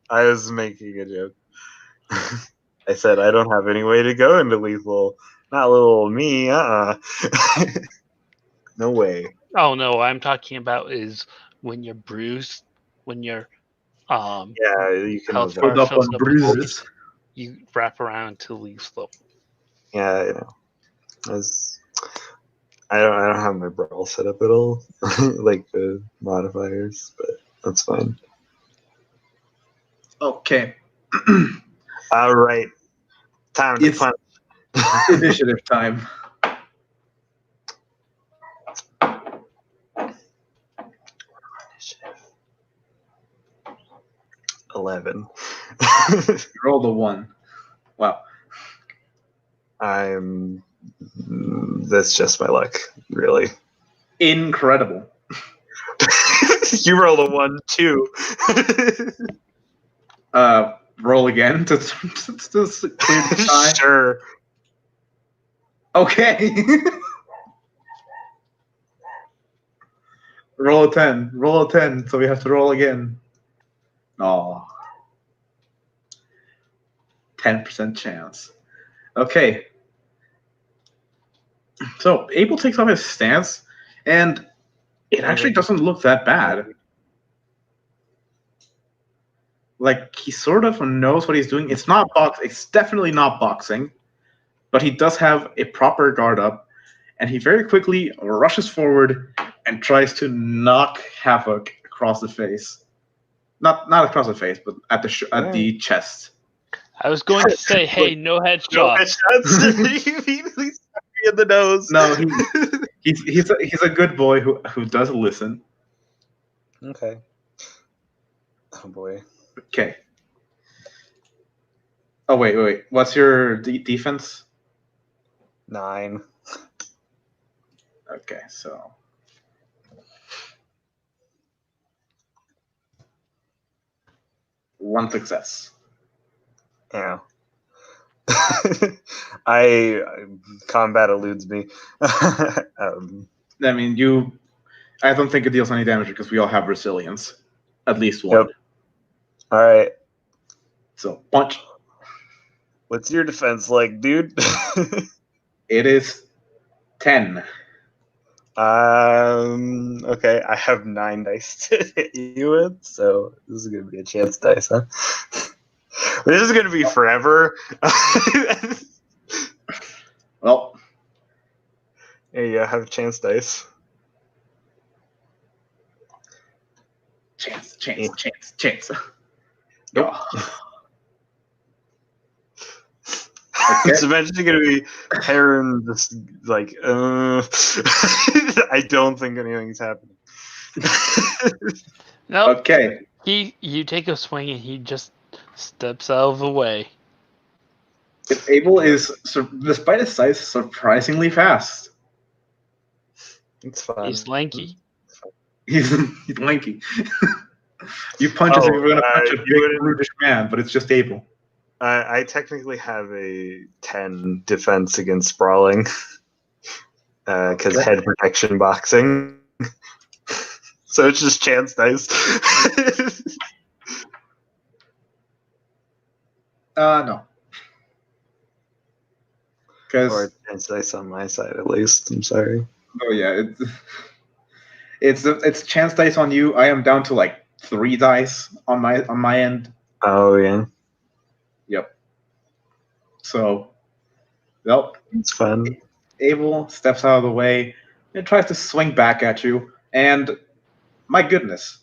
I was making a joke. I said I don't have any way to go into lethal. Not little me. No way. Oh no, I'm talking about is when you're bruised, when you're Yeah, you can health Hold bar up fills on up, bruises. you wrap around to lethal. Yeah, you know, as I don't have my brawl set up at all, like the modifiers, but that's fine. Okay. All right, time to It's punch. initiative time. Initiative. 11. You rolled a 1. Wow. That's just my luck, really. Incredible. You roll a 1 too. Roll again to clear the tie. Sure. Okay. Roll a 10. Roll a 10, so we have to roll again. Oh. 10% chance. Okay. So Abel takes off his stance, and it actually doesn't look that bad. Like, he sort of knows what he's doing. It's not box. It's definitely not boxing, but he does have a proper guard up, and he very quickly rushes forward and tries to knock Havoc across the face. Not across the face, but at the chest. I was going to say, hey, no No headshots. headshots. He immediately stuck me in the nose. No, he's a good boy who does listen. Okay. Oh boy. Okay. Oh wait. What's your defense? 9. Okay, so 1 success. Yeah. I combat eludes me. I mean, I don't think it deals any damage because we all have resilience, at least one. Yep. All right. So punch. What's your defense like, dude? It is 10. Okay, I have 9 dice to hit you with, so this is gonna be a chance dice, huh? This is gonna be forever. Well, There you go, have chance dice. chance. Nope. It's eventually gonna be Heron just like I don't think anything's happening. No, Okay. you take a swing and he just steps out of the way. Abel is, despite his size, surprisingly fast. It's fine. He's lanky. He's lanky. You punch as if you were going to punch a big, brutish man, but it's just Abel. I technically have a 10 defense against sprawling because head protection boxing. So it's just chance dice. No. Or chance dice on my side, at least. I'm sorry. Oh yeah, it's chance dice on you. I am down to like 3 dice on my end. Oh yeah. Yep. So, well, It's fun. Abel steps out of the way and tries to swing back at you, and my goodness,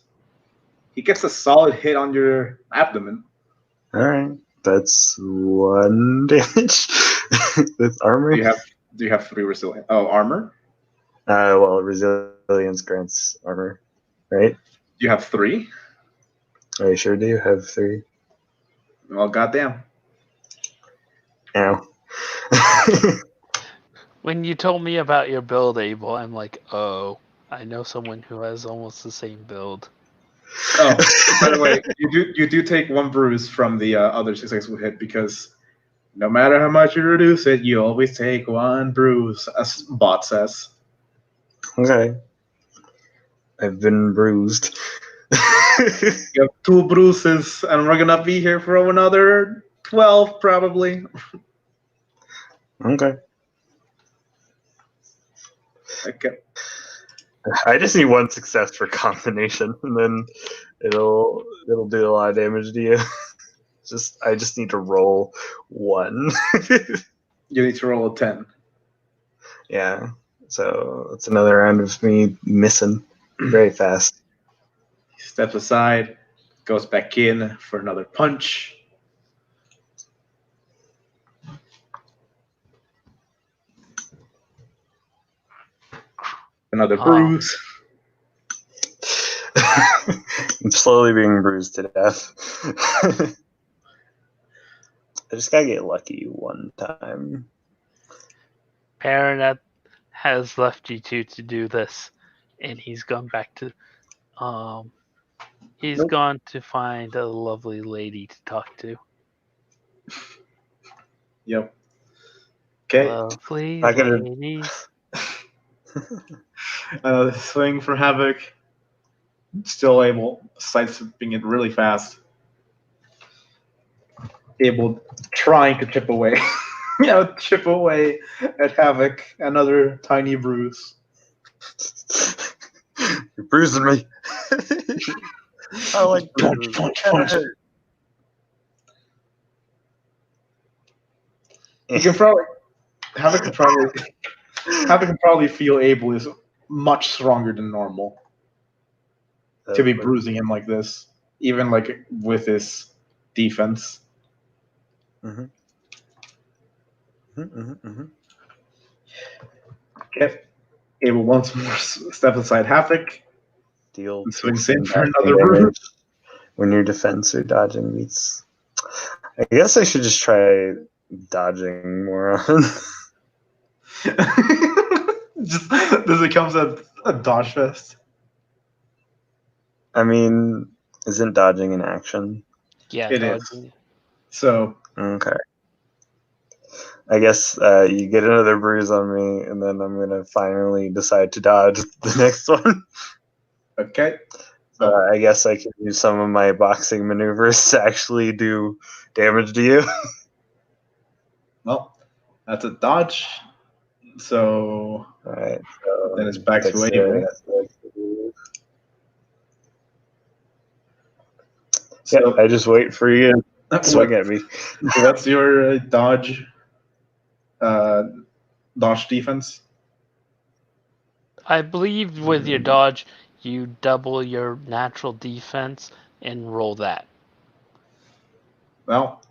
he gets a solid hit on your abdomen. All right, that's 1 damage with armor. Do you have 3 resilience? Oh, armor. Well, resilience grants armor, right? You have 3. Are you sure? Do you have 3? Well, goddamn. Ow. When you told me about your build, Abel, I'm like, oh, I know someone who has almost the same build. Oh, by the way, you do take 1 bruise from the other successful hit because no matter how much you reduce it, you always take 1 bruise, as Bot says. Okay. I've been bruised. You have 2 bruises, and we're gonna be here for another 12, probably. Okay. Okay. I just need 1 success for combination, and then it'll do a lot of damage to you. I just need to roll 1. You need to roll a 10. Yeah. So it's another round of me missing very fast. He steps aside, goes back in for another punch. Another bruise. I'm slowly being bruised to death. I just gotta get lucky one time. Paranet has left you two to do this, and he's gone back to he's Nope. gone to find a lovely lady to talk to. Yep. Okay. Lovely I gotta- ladies. Swing for Havoc. Still able, sidestepping it really fast. Able, trying to chip away. Chip away at Havoc. Another tiny bruise. You're bruising me. I like Punch, punch, punch. You can probably Havoc can probably feel Abel is much stronger than normal to be bruising him like this, even like with his defense. Mm-hmm. Mm-hmm, mm-hmm. Okay. Abel once more steps aside Havoc. Deal And swings 15 in for dodging another bruise. damage when your defense or dodging meets. I guess I should just try dodging more on. Just this becomes a dodge fest. I mean, isn't dodging an action? Yeah, It is. dodging. So Okay. I guess you get another bruise on me, and then I'm gonna finally decide to dodge the next one. okay. I guess I can use some of my boxing maneuvers to actually do damage to you. Well, that's a dodge. So All right. So then it's back to dexterity, Abel. Yeah, So I just wait for you to swing at me. what's your dodge defense? I believe with your dodge, you double your natural defense and roll that. Well,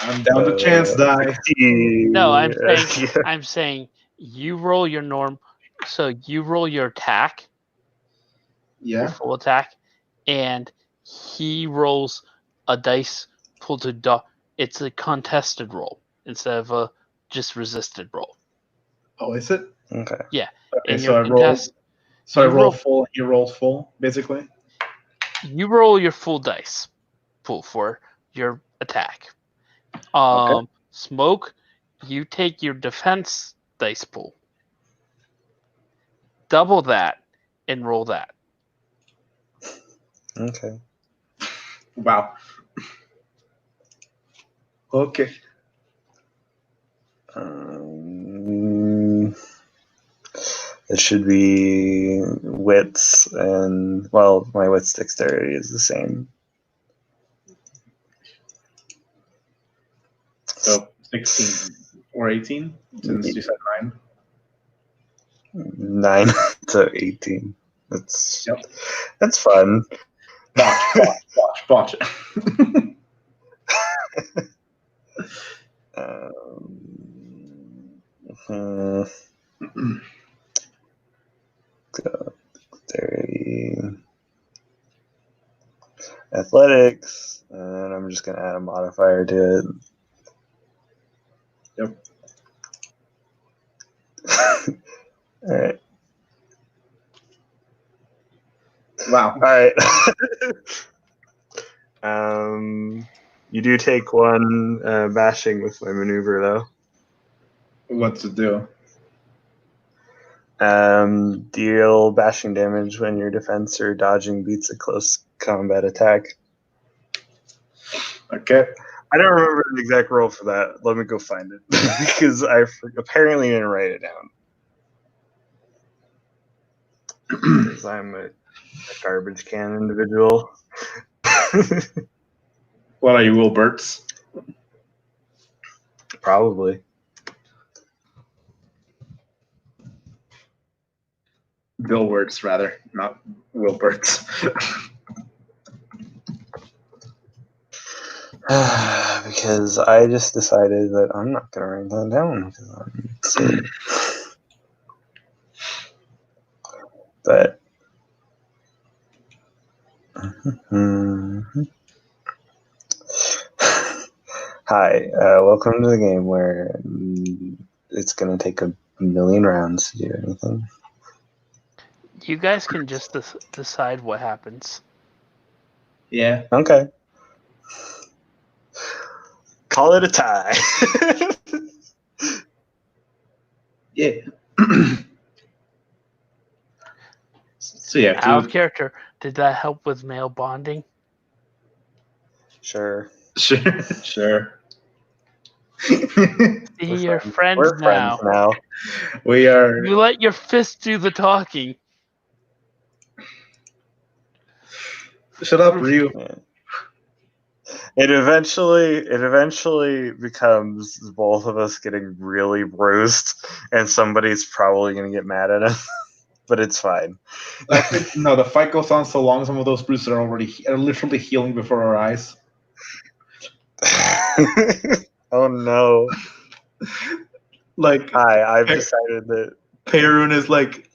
I'm down to chance die. No, I'm saying you roll your norm. So you roll your attack, your Yeah. full attack, and he rolls a dice pull to dodge. It's a contested roll instead of a just resisted roll. Oh, is it? Okay. Yeah. Okay, And so your I roll. So I you roll roll- full. He rolls full, basically. You roll your full dice pool for your attack. Okay. Smoke, you take your defense dice pool, double that, and roll that. Okay. Wow. Okay. It should be wits, and well, my wits dexterity is the same. So 16 or 18, since you said 9. 9 to 18. That's Yep. That's fun. Botch. Dexterity, athletics, and I'm just gonna add a modifier to it. Yep. All right. Wow. All right. You do take one bashing with my maneuver, though. What to do? Deal bashing damage when your defense or dodging beats a close combat attack. Okay. I don't remember the exact roll for that. Let me go find it because I apparently didn't write it down. Because I'm a garbage can individual. What are you, Wilberts? Probably. Dilworts, rather, not Wilberts. Because I just decided that I'm not going to write that down because I'm silly. But hi, welcome to the game where it's going to take a million rounds to do anything. You guys can just decide what happens. Yeah. Okay. Call it a tie. Yeah. So yeah, Out of character, did that help with male bonding? Sure. Sure. See, you're friends We're now. friends now. We are. You let your fist do the talking. Shut up, Ryu. Yeah. It eventually becomes both of us getting really bruised, and somebody's probably going to get mad at us, but it's fine. No, the fight goes on so long. Some of those bruises are literally healing before our eyes. Oh no! Like, Hi, I've decided that Perun is like,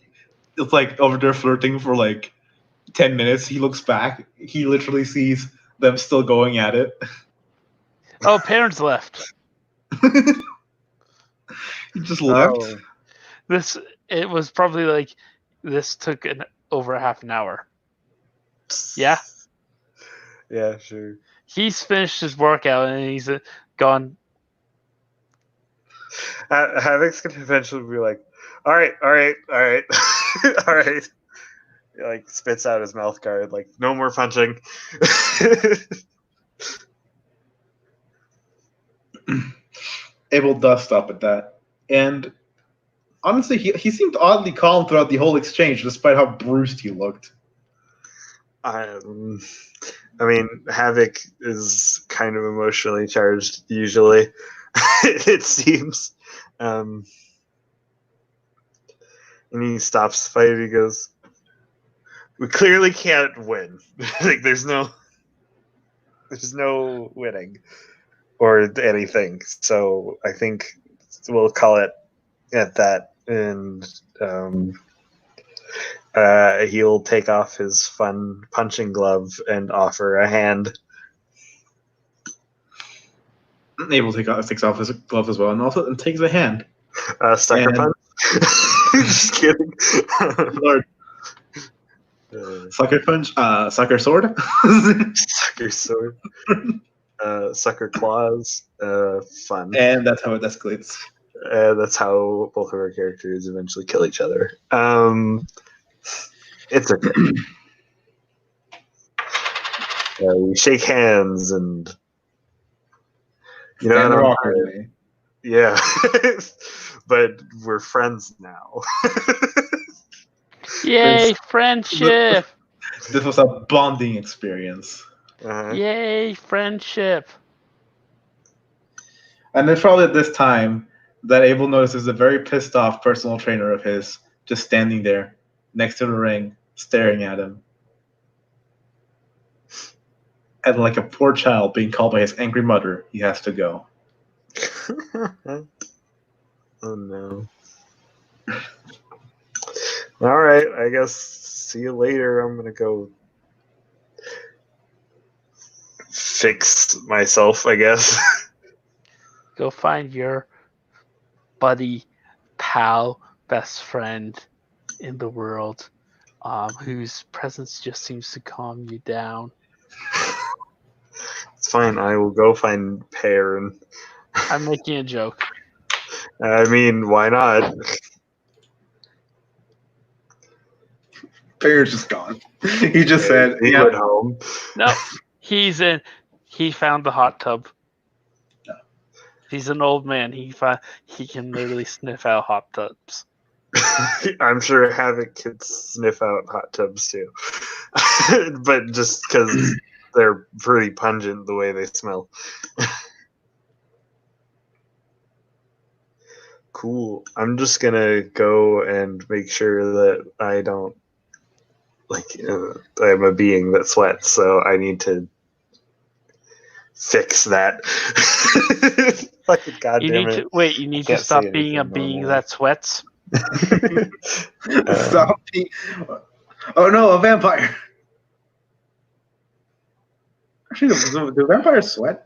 it's like over there flirting for like 10 minutes. He looks back. He literally sees them still going at it. Oh, parents left. He just left. Oh, It was probably like this took over half an hour. Yeah. Yeah, sure. He's finished his workout and he's gone. Havoc's gonna eventually be like, all right, all right. He, like spits out his mouth guard, like no more punching. Abel does stop at that, and honestly, he seemed oddly calm throughout the whole exchange, despite how bruised he looked. I mean, Havoc is kind of emotionally charged usually. It seems, and he stops the fight. He goes, "We clearly can't win. Like, there's no winning or anything. So I think we'll call it at that." And he'll take off his fun punching glove and offer a hand. Abel takes off his glove as well, and also takes a hand. Sucker punch. Just kidding. Lord. Sucker punch, sucker sword, sucker sword, sucker claws, fun, and that's how it escalates. That's how both of our characters eventually kill each other. It's okay. We shake hands and Stand awkwardly. Yeah, but we're friends now. Yay, friendship! This was a bonding experience. Yay, friendship! And it's probably at this time that Abel notices a very pissed off personal trainer of his just standing there next to the ring, staring at him. And like a poor child being called by his angry mother, he has to go. Oh no. All right, I guess see you later. I'm gonna go fix myself, I guess. Go find your buddy, pal, best friend in the world, whose presence just seems to calm you down. It's fine. I will go find Perun. I'm making a joke. I mean, why not? Perun's just gone. He just said he went home. No, he found the hot tub. No. He's an old man. He can literally sniff out hot tubs. I'm sure Havoc could sniff out hot tubs too, but just because they're pretty pungent the way they smell. Cool. I'm just gonna go and make sure that I don't I'm a being that sweats, so I need to fix that. Fucking You goddamn need it! to wait. You need to can't stop say being a anything being normally. that sweats. Stop being- Oh no, a vampire. Actually, do vampires sweat?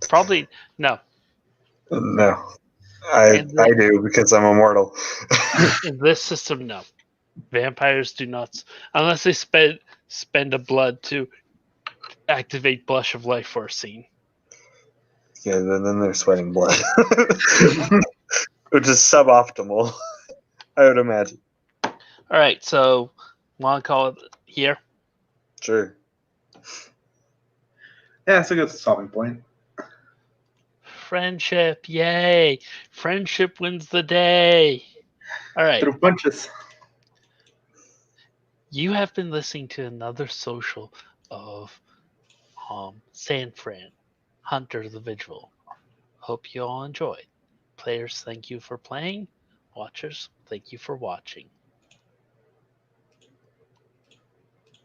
Probably no. No, I do because I'm immortal. In this system, no. Vampires do not, unless they spend a blood to activate Blush of Life for a scene. Yeah, then they're sweating blood, which is suboptimal, I would imagine. All right, so want to call it here? Sure. Yeah, it's a good stopping point. Friendship, yay! Friendship wins the day. All right, Through punches. you have been listening to another social of San Fran, Hunter the Vigil. Hope you all enjoyed. Players, thank you for playing. Watchers, thank you for watching.